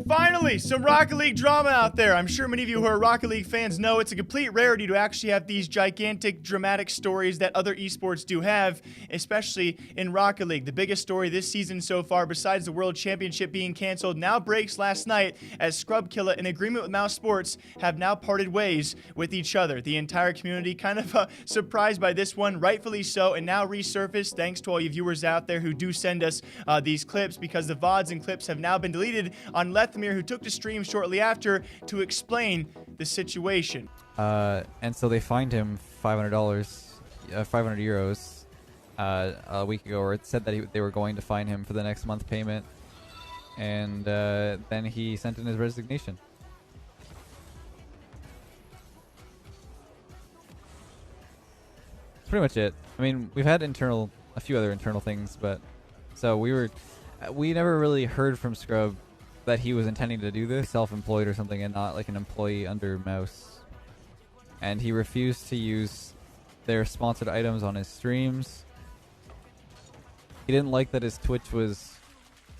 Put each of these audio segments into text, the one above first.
Finally, some Rocket League drama out there. I'm sure many of you who are Rocket League fans know it's a complete rarity to actually have these gigantic, dramatic stories that other esports do have, especially in Rocket League. The biggest story this season so far, besides the World Championship being canceled, now breaks last night as Scrubkilla, in agreement with Mousesports, have now parted ways with each other. The entire community kind of surprised by this one, rightfully so, and now resurfaced thanks to all you viewers out there who do send us these clips, because the VODs and clips have now been deleted on Lethamir, who took to stream shortly after to explain the situation. And so they fined him $500, 500 euros a week ago, or it said that they were going to fine him for the next month payment, and then he sent in his resignation. That's pretty much it. I mean, we've had a few other internal things, but so we never really heard from Scrub that he was intending to do this, self-employed or something, and not like an employee under Mouz. And he refused to use their sponsored items on his streams. He didn't like that his Twitch was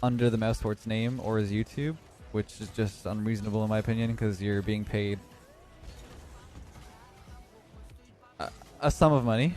under the Mousesports name or his YouTube, which is just unreasonable in my opinion, because you're being paid a sum of money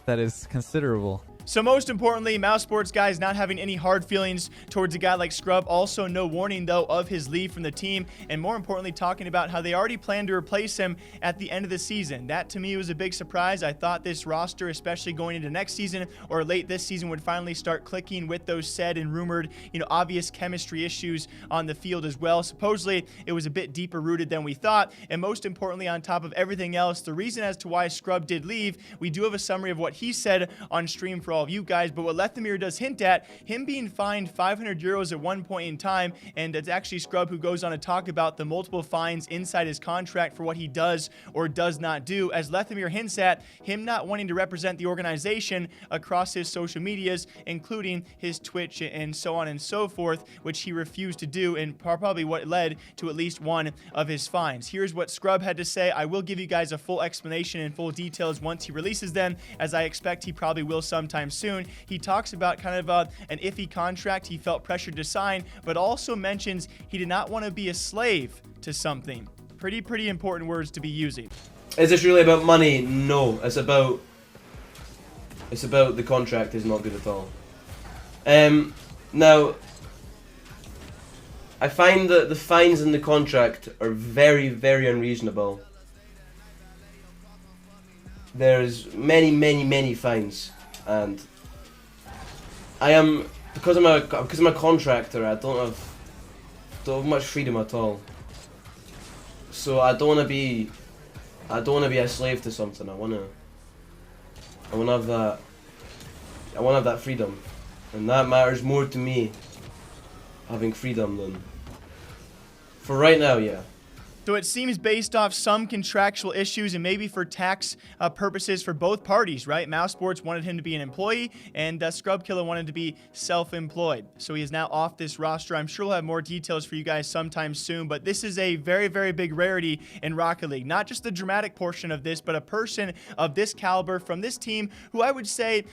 that is considerable. So most importantly, Mousesports guys not having any hard feelings towards a guy like Scrub. Also no warning though of his leave from the team, and more importantly talking about how they already plan to replace him at the end of the season. That to me was a big surprise. I thought this roster, especially going into next season or late this season, would finally start clicking with those said and rumored, obvious chemistry issues on the field as well. Supposedly it was a bit deeper rooted than we thought, and most importantly, on top of everything else, the reason as to why Scrub did leave, we do have a summary of what he said on stream for all of you guys, but what Lethamir does hint at, him being fined 500 euros at one point in time, and it's actually Scrub who goes on to talk about the multiple fines inside his contract for what he does or does not do, as Lethamir hints at him not wanting to represent the organization across his social medias, including his Twitch and so on and so forth, which he refused to do, and probably what led to at least one of his fines. Here's what Scrub had to say. I will give you guys a full explanation and full details once he releases them, as I expect he probably will sometime soon. He talks about kind of an iffy contract he felt pressured to sign, but also mentions he did not want to be a slave to something. Pretty important words to be using. Is this really about money? No, it's about the contract is not good at all. Now, I find that the fines in the contract are very unreasonable. There's many fines, and because I'm a contractor, I don't have much freedom at all. So I don't want to be a slave to something. I want to have that freedom, and that matters more to me, having freedom, than for right now. Yeah. So it seems based off some contractual issues and maybe for tax purposes for both parties, right? Mousesports wanted him to be an employee, and Scrubkilla wanted to be self-employed. So he is now off this roster. I'm sure we'll have more details for you guys sometime soon, but this is a very big rarity in Rocket League. Not just the dramatic portion of this, but a person of this caliber from this team who I would say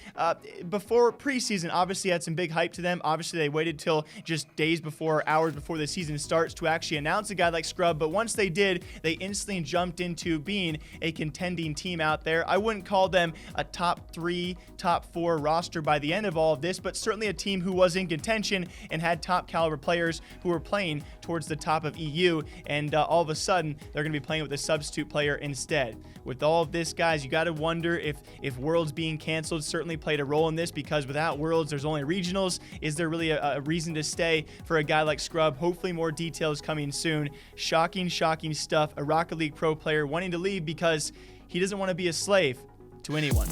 before preseason obviously had some big hype to them. Obviously they waited till just days before, hours before the season starts to actually announce a guy like Scrub, but once they did, they instantly jumped into being a contending team out there. I wouldn't call them a top 3, top 4 roster by the end of all of this, but certainly a team who was in contention and had top caliber players who were playing towards the top of EU, and all of a sudden they're going to be playing with a substitute player instead. With all of this, guys, you got to wonder if Worlds being canceled certainly played a role in this, because without Worlds there's only regionals. Is there really a reason to stay for a guy like Scrub? Hopefully more details coming soon. Shocking stuff. A Rocket League pro player wanting to leave because he doesn't want to be a slave to anyone.